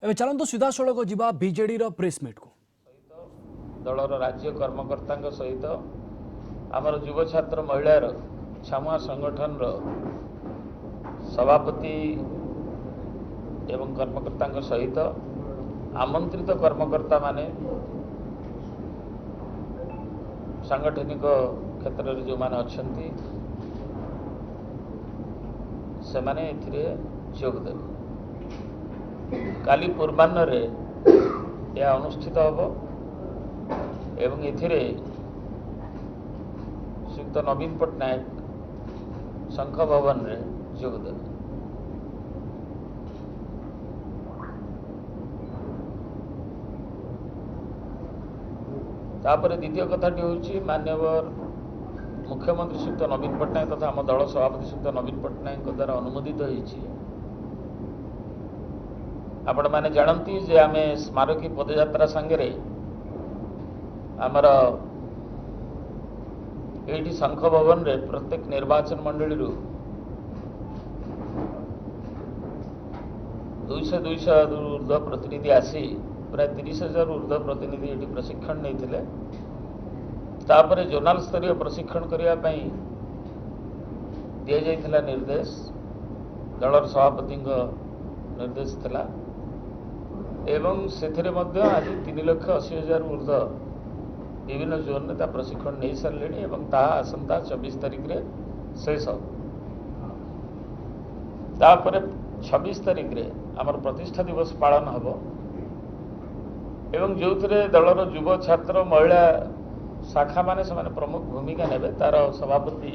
ଏବେ ଚାଲନ୍ତୁ ସିଧାସଳଖ ଯିବା ବିଜେଡିର ପ୍ରେସମିଟ୍ को दलर राज्य कर्मकर्ता सहित आमर युव छात्र महिलार छामुआ संगठन सभापति एवं कर्मकर्ता सहित आमंत्रित कर्मकर्ता माने सांगठनिक क्षेत्र में जो माने अच्छी से माने जोगदेव काली पूर्वाह्न यह अनुष्ठित हम एवं एथिरे श्रीयुक्त नवीन पट्टनायक शंख भवन रे जोगदेव। तापर द्वितीय कथाटी हूँ मान्यवर मुख्यमंत्री श्रीयुक्त नवीन पट्टनायक तथा आम दल सभापति श्रीयुक्त नवीन पट्टनायक द्वारा अनुमोदित होती आपण मैंने जानती जे आम स्मारकी पदयात्रा सांगे आमर ये शंख भवन रे प्रत्येक निर्वाचन मंडली 200 ऊर्ध्व प्रतिनिधि आसी प्राय 30,000 ऊर्ध्व प्रतिनिधि ये प्रशिक्षण नहीं तापर जोनाल स्तरीय प्रशिक्षण करने दि जाइथिला निर्देश दलर सभापति निर्देश थिला एवं सेथिरे मध्य आज 3,80,000 ऊर्ध्व विभिन्न जोन में प्रशिक्षण नहीं सारे आसंता 24 तारिख रे शेष तापर 26 तारिख रे आमर प्रतिष्ठा दिवस पालन हम एवं जो दलर युव छात्र महिला शाखा माने से प्रमुख भूमिका नेबे तार सभापति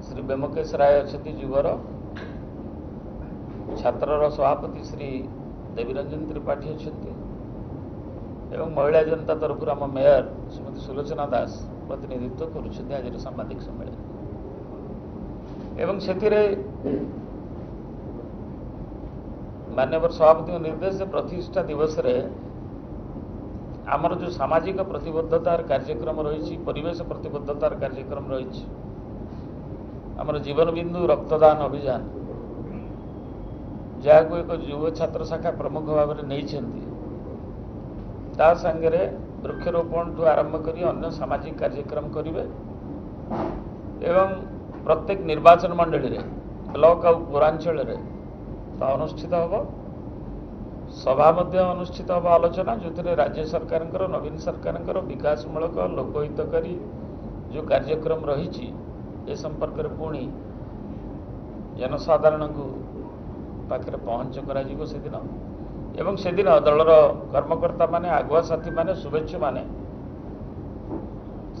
श्री बेमकेश राय अच्छी युवर छात्र सभापति श्री देवीरंजन त्रिपाठी अच्छा एवं महिला जनता तरफ आम मेयर श्रीमती सुलोचना दास प्रतिनिधित्व करुँच आज सांबादिक सम्मेलन एवं से मान्यवर सभापति निर्देश प्रतिष्ठा दिवस रे आमर जो सामाजिक प्रतिबद्धतार कार्यक्रम रही परिवेश प्रतिबद्धतार कार्यक्रम रही आमर जीवन बिंदु रक्तदान अभियान जहाँ को एक युव छात्र शाखा प्रमुख भाव में नहीं ता संगे वृक्षरोपण ठू आरंभ कर अन्य सामाजिक कार्यक्रम करेंगे एवं प्रत्येक निर्वाचन मंडली रे ब्लॉक और पौरांचल अनुष्ठित हम सभा अनुष्ठित हम आलोचना जो राज्य सरकार नवीन सरकार विकासमूलक लोकहितकारी जो कार्यक्रम रही ए संपर्क में पुणी जनसाधारण को पाखे पहुँच कर एवं से दिन दलर कर्मकर्ता माने आगुआ साथी माने शुभेच्छु माने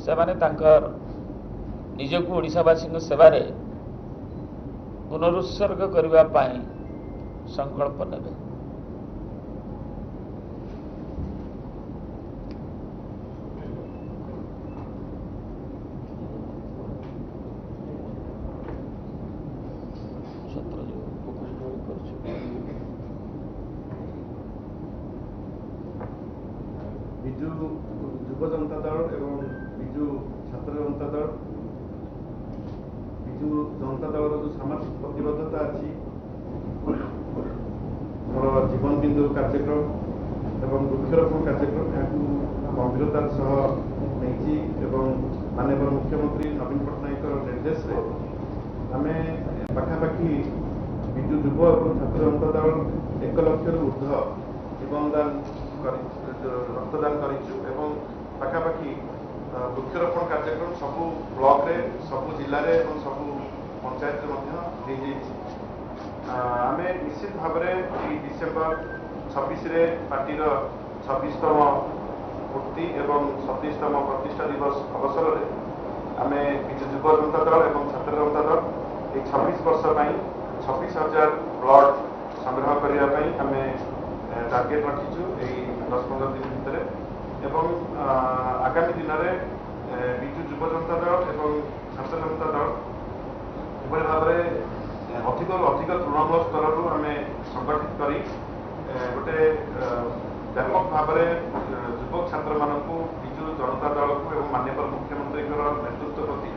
से माने तांकर निजको ओडिशावासी सेवारे पुनरुत्सर्ग करने संकल्प नेबे। विजु युव जनता दल एवं विजु छात्र जनता दल विजु जनता दल जो सामाजिक प्रतिबद्धता अच्छी मोर जीवन बिंदु कार्यक्रम एवं वृक्षरोपण कार्यक्रम यहाँ गंभीरतार सह नहीं माननीय मुख्यमंत्री नवीन पट्टनायक निर्देश आम पाखापाखि विजु युव और छात्र जनता दल 1 लाख ऊर्ध्व जीवनदान रक्तदान करूँ पाखापाखि वृक्षरोपण कार्यक्रम सबू ब्लॉक रे सबू जिले में सबू पंचायत आम निश्चित भाव में डिसेम्बर 26 रे पार्टी 26तम पूर्ति एवं 27तम प्रतिष्ठा दिवस अवसर में आम विजु युव जनता दल और छात्र जनता दल ये 26 वर्ष 26,000 ब्लड संग्रह करने आम टार्गेट रखीचु 10-15 दिन भितर एवं आगामी दिन में विजु युव जनता दल और छात्र जनता दल एभली भाव में अधिक तृणमूल स्तर आम संगठित कर गोटे व्यापक भाव में युवक छात्र मानक विजु जनता दल को एवं माननीय मुख्यमंत्री नेतृत्व प्रति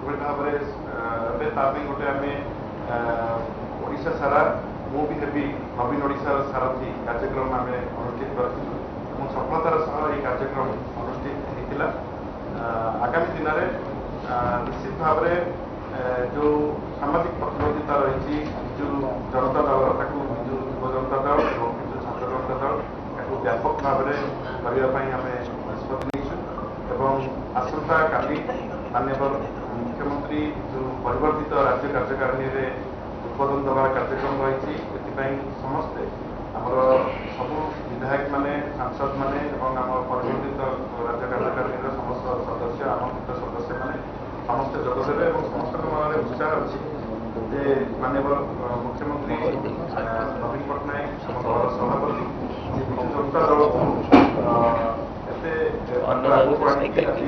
एभली भाव में गोटे आम ओडिशा सारा ମୁଁ ବି ହେବି ନବୀନ ଓଡ଼ିଶାର ସାରଥୀ କାର୍ଯ୍ୟକ୍ରମ ଆମେ ଅନୁଷ୍ଠିତ କରିଥିଲୁ ଏବଂ ସଫଳତାର ସହ ଏହି କାର୍ଯ୍ୟକ୍ରମ ଅନୁଷ୍ଠିତ ହୋଇଥିଲା। ଆଗାମୀ ଦିନରେ ନିଶ୍ଚିତ ଭାବରେ ଯେଉଁ ସାମାଜିକ ପ୍ରତିବଦ୍ଧତା ରହିଛି ବିଜୁ ଜନତା ଦଳର ତାକୁ ବିଜୁ ଯୁବ ଜନତା ଦଳ ଏବଂ ବିଜୁ ଛାତ୍ର ଜନତା ଦଳ ତାକୁ ବ୍ୟାପକ ଭାବରେ କରିବା ପାଇଁ ଆମେ ନିଷ୍ପତ୍ତି ନେଇଛୁ ଏବଂ ଆସନ୍ତାକାଲି ମାନ୍ୟବର ମୁଖ୍ୟମନ୍ତ୍ରୀ ଯେଉଁ ପରିବର୍ତ୍ତିତ ରାଜ୍ୟ କାର୍ଯ୍ୟକାରିଣୀରେ ଉଦ୍ବୋଧନ ଦେବାର କାର୍ଯ୍ୟକ୍ରମ ରହିଛି ଏଥିପାଇଁ ସମସ୍ତେ ଆମର ସବୁ ବିଧାୟକମାନେ ସାଂସଦମାନେ ଏବଂ ଆମ ପରିବର୍ତ୍ତିତ ରାଜ୍ୟ କାର୍ଯ୍ୟକାରିଣୀର ସମସ୍ତ ସଦସ୍ୟ ଆମନ୍ତ୍ରିତ ସଦସ୍ୟମାନେ ସମସ୍ତେ ଯୋଗଦେବେ ଏବଂ ସମସ୍ତଙ୍କ ମନରେ ଉତ୍ସାହ ଅଛି ଯେ ମାନ୍ୟବର ମୁଖ୍ୟମନ୍ତ୍ରୀ ନବୀନ ପଟ୍ଟନାୟକ ଆମ ଦଳର ସଭାପତି ସେ ବିଜୁ ଜନତା ଦଳକୁ ଏତେ ଆଗକୁ ଆଣିକି ଆଜି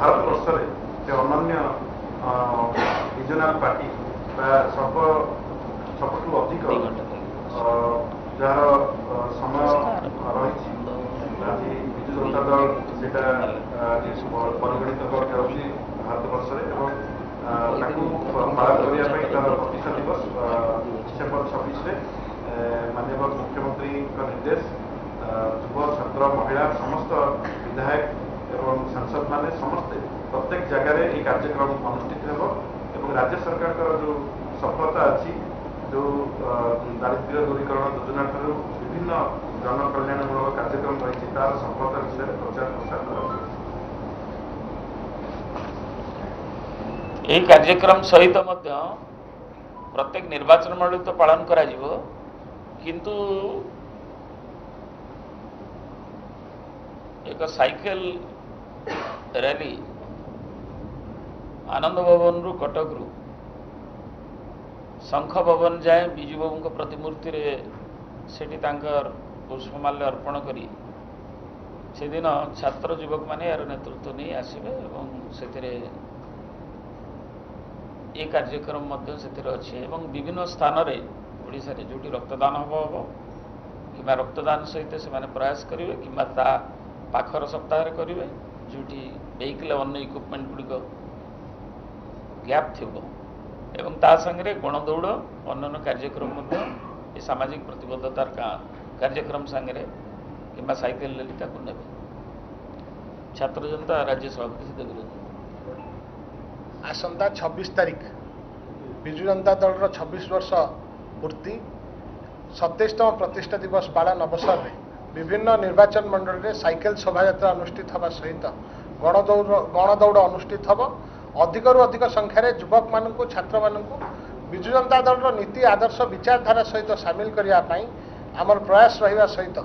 ଭାରତବର୍ଷରେ ଗୋଟେ ଅନନ୍ୟ ରିଜନାଲ ପାର୍ଟି ବା ସବୁଠୁ ଅଧିକ ଯାହାର ସମୟ ରହିଛି ଆଜି ବିଜୁ ଜନତା ଦଳ ସେଇଟା ପରିଗଣିତ କରାଯାଉଛି ଭାରତବର୍ଷରେ ଏବଂ ତାକୁ ପାଳନ କରିବା ପାଇଁ ତାର ପ୍ରତିଷ୍ଠା ଦିବସ ଡିସେମ୍ବର 26ରେ ମାନ୍ୟବର ମୁଖ୍ୟମନ୍ତ୍ରୀଙ୍କ ନିର୍ଦ୍ଦେଶ ଯୁବ ଛାତ୍ର ମହିଳା ସମସ୍ତ ବିଧାୟକ ଏବଂ ସାଂସଦମାନେ ସମସ୍ତେ ପ୍ରତ୍ୟେକ ଜାଗାରେ ଏହି କାର୍ଯ୍ୟକ୍ରମ ଅନୁଷ୍ଠିତ ହେବ ଏବଂ ରାଜ୍ୟ ସରକାରଙ୍କର ଯେଉଁ ସଫଳତା ଅଛି ଯେଉଁ ଦାରିଦ୍ର୍ୟ ଦୂରୀକରଣ ଯୋଜନା ଠାରୁ ବିଭିନ୍ନ ଜନକଲ୍ୟାଣମୂଳକ କାର୍ଯ୍ୟକ୍ରମ ରହିଛି ତାର ସଫଳତା ବିଷୟରେ ପ୍ରଚାର ପ୍ରସାର କରାଯିବ। ଏହି କାର୍ଯ୍ୟକ୍ରମ ସହିତ ମଧ୍ୟ ପ୍ରତ୍ୟେକ ନିର୍ବାଚନ ମଣ୍ଡଳୀ ତ ପାଳନ କରାଯିବ କିନ୍ତୁ ଏକ ସାଇକେଲ ରାଲି ଆନନ୍ଦ ଭବନରୁ କଟକରୁ ଶଙ୍ଖ ଭବନ ଯାଏ ବିଜୁ ବାବୁଙ୍କ ପ୍ରତିମୂର୍ତ୍ତିରେ ସେଠି ତାଙ୍କର ପୁଷ୍ପମାଲ୍ୟ ଅର୍ପଣ କରି ସେଦିନ ଛାତ୍ର ଯୁବକମାନେ ଏହାର ନେତୃତ୍ୱ ନେଇ ଆସିବେ ଏବଂ ସେଥିରେ ଏ କାର୍ଯ୍ୟକ୍ରମ ମଧ୍ୟ ସେଥିରେ ଅଛି ଏବଂ ବିଭିନ୍ନ ସ୍ଥାନରେ ଓଡ଼ିଶାରେ ଯେଉଁଠି ରକ୍ତଦାନ ହେବ କିମ୍ବା ରକ୍ତଦାନ ସହିତ ସେମାନେ ପ୍ରୟାସ କରିବେ କିମ୍ବା ତା ପାଖର ସପ୍ତାହରେ କରିବେ ଯେଉଁଠି ଭେହିକିଲ୍ ଅନ୍ୟ ଇକ୍ୟୁପମେଣ୍ଟ ଗୁଡ଼ିକ ଗ୍ୟାପ୍ ଥିବ ଏବଂ ତା ସାଙ୍ଗରେ ଗଣଦୌଡ଼ ଅନ୍ୟାନ୍ୟ କାର୍ଯ୍ୟକ୍ରମ ମଧ୍ୟ ଏ ସାମାଜିକ ପ୍ରତିବଦ୍ଧତାର କାର୍ଯ୍ୟକ୍ରମ ସାଙ୍ଗରେ କିମ୍ବା ସାଇକେଲ ର୍ୟାଲି ତାକୁ ନେବେ। ଛାତ୍ର ଜନତା ରାଜ୍ୟ ସଭାପତି ଦେବେନ୍ଦ୍ର ଆସନ୍ତା 26 ତାରିଖ ବିଜୁ ଜନତା ଦଳର 26 ବର୍ଷ ପୂର୍ତ୍ତି 27ତମ ପ୍ରତିଷ୍ଠା ଦିବସ ପାଳନ ଅବସରରେ ବିଭିନ୍ନ ନିର୍ବାଚନ ମଣ୍ଡଳୀରେ ସାଇକେଲ ଶୋଭାଯାତ୍ରା ଅନୁଷ୍ଠିତ ହେବା ସହିତ ଗଣଦୌଡ଼ ଅନୁଷ୍ଠିତ ହେବ। ଅଧିକରୁ ଅଧିକ ସଂଖ୍ୟାରେ ଯୁବକମାନଙ୍କୁ ଛାତ୍ରମାନଙ୍କୁ ବିଜୁ ଜନତା ଦଳର ନୀତି ଆଦର୍ଶ ବିଚାରଧାରା ସହିତ ସାମିଲ କରିବା ପାଇଁ ଆମର ପ୍ରୟାସ ରହିବା ସହିତ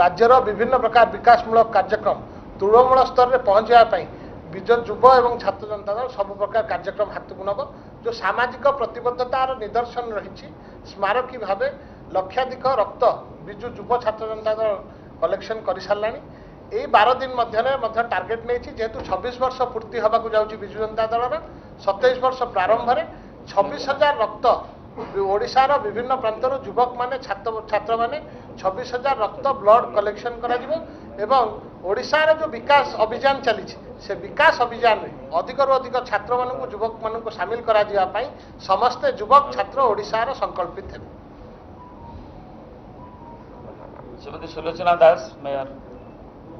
ରାଜ୍ୟର ବିଭିନ୍ନ ପ୍ରକାର ବିକାଶମୂଳକ କାର୍ଯ୍ୟକ୍ରମ ତୃଣମୂଳ ସ୍ତରରେ ପହଞ୍ଚିବା ପାଇଁ ବିଜୁ ଯୁବ ଏବଂ ଛାତ୍ର ଜନତା ଦଳ ସବୁ ପ୍ରକାର କାର୍ଯ୍ୟକ୍ରମ ହାତକୁ ନେବ। ଯେଉଁ ସାମାଜିକ ପ୍ରତିବଦ୍ଧତାର ନିଦର୍ଶନ ରହିଛି ସ୍ମାରକୀ ଭାବେ ଲକ୍ଷାଧିକ ରକ୍ତ ବିଜୁ ଯୁବ ଛାତ୍ର ଜନତା ଦଳ କଲେକ୍ସନ୍ କରିସାରିଲାଣି। এই 12 দিন ମଧ୍ୟରେ ମଧ୍ୟ ଟାର୍ଗେଟ୍ ନେଇଛି ଯେହେତୁ 26 ବର୍ଷ ପୂର୍ତ୍ତି ହେବାକୁ ଯାଉଛି ବିଜୁ ଜନତା ଦଳର 27 ବର୍ଷ ପ୍ରାରମ୍ଭରେ 26,000 ରକ୍ତ ଓଡ଼ିଶାର ବିଭିନ୍ନ ପ୍ରାନ୍ତରୁ ଯୁବକମାନେ ଛାତ୍ରମାନେ 26,000 ରକ୍ତ ବ୍ଲଡ୍ କଲେକ୍ସନ୍ କରାଯିବ ଏବଂ ଓଡ଼ିଶାର ଯେଉଁ ବିକାଶ ଅଭିଯାନ ଚାଲିଛି ସେ ବିକାଶ ଅଭିଯାନରେ ଅଧିକରୁ ଅଧିକ ଛାତ୍ରମାନଙ୍କୁ ଯୁବକମାନଙ୍କୁ ସାମିଲ କରାଯିବା ପାଇଁ ସମସ୍ତେ ଯୁବକ ଛାତ୍ର ଓଡ଼ିଶାର ସଂକଳ୍ପିତ ହେବେ। ଶ୍ରୀମତୀ ସୁଲୋଚନା ଦାସ ମେୟର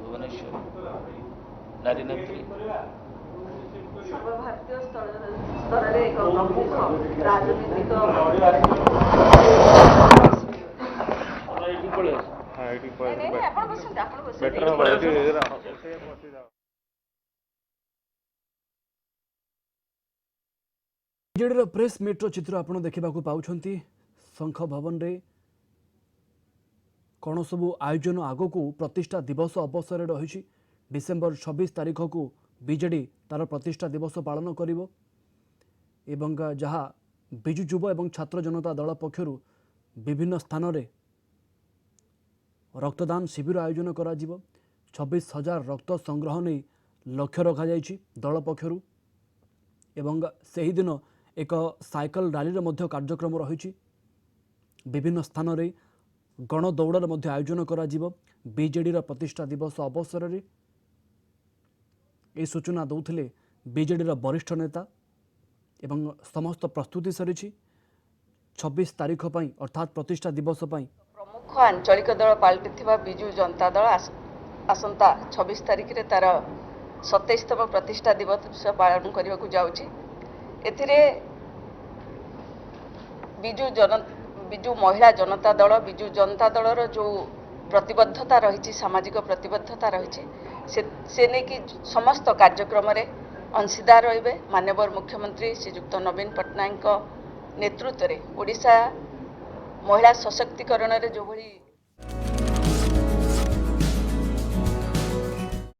ଭୁବନେଶ୍ୱର ନାରୀ ନେତ୍ରୀ ସର୍ବଭାରତୀୟ ସ୍ତରରେ ଏକ ପ୍ରମୁଖ ରାଜନୈତିକ ବିଜେଡିର ପ୍ରେସ୍ ମିଟ୍ର ଚିତ୍ର ଆପଣ ଦେଖିବାକୁ ପାଉଛନ୍ତି। ଶଙ୍ଖ ଭବନରେ କ'ଣ ସବୁ ଆୟୋଜନ ଆଗକୁ ପ୍ରତିଷ୍ଠା ଦିବସ ଅବସରରେ ରହିଛି। ଡିସେମ୍ବର 26 ତାରିଖକୁ ବିଜେଡି ତାର ପ୍ରତିଷ୍ଠା ଦିବସ ପାଳନ କରିବ ଏବଂ ଯାହା ବିଜୁ ଯୁବ ଏବଂ ଛାତ୍ର ଜନତା ଦଳ ପକ୍ଷରୁ ବିଭିନ୍ନ ସ୍ଥାନରେ ରକ୍ତଦାନ ଶିବିର ଆୟୋଜନ କରାଯିବ। 26,000 ରକ୍ତ ସଂଗ୍ରହ ନେଇ ଲକ୍ଷ୍ୟ ରଖାଯାଇଛି ଦଳ ପକ୍ଷରୁ ଏବଂ ସେହିଦିନ ଏକ ସାଇକେଲ ରାଲିର ମଧ୍ୟ କାର୍ଯ୍ୟକ୍ରମ ରହିଛି। ବିଭିନ୍ନ ସ୍ଥାନରେ ଗଣଦୌଡ଼ର ମଧ୍ୟ ଆୟୋଜନ କରାଯିବ। ବିଜେଡିର ପ୍ରତିଷ୍ଠା ଦିବସ ଅବସରରେ ଏହି ସୂଚନା ଦେଉଥିଲେ ବିଜେଡିର ବରିଷ୍ଠ ନେତା ଏବଂ ସମସ୍ତ ପ୍ରସ୍ତୁତି ସରିଛି। 26 तारीख ପାଇଁ अर्थात प्रतिष्ठा दिवस ପାଇଁ प्रमुख आंचलिक दल पाल्टिथिबा बिजु जनता दल आसंता 26 तारिख रे तार 27तम प्रतिष्ठा दिवस पालन करने को जाउची। एथिरे बिजु महिला जनता दल बिजु जनता दलर जो प्रतिबद्धता रही सामाजिक प्रतिबद्धता रही से नहीं कि समस्त कार्यक्रम रे अंशीदार रहिबे। माननीय मुख्यमंत्री श्रीयुक्त नवीन पट्टनायक नेतृत्व में ओडिशा महिला सशक्तिकरण रे जो भली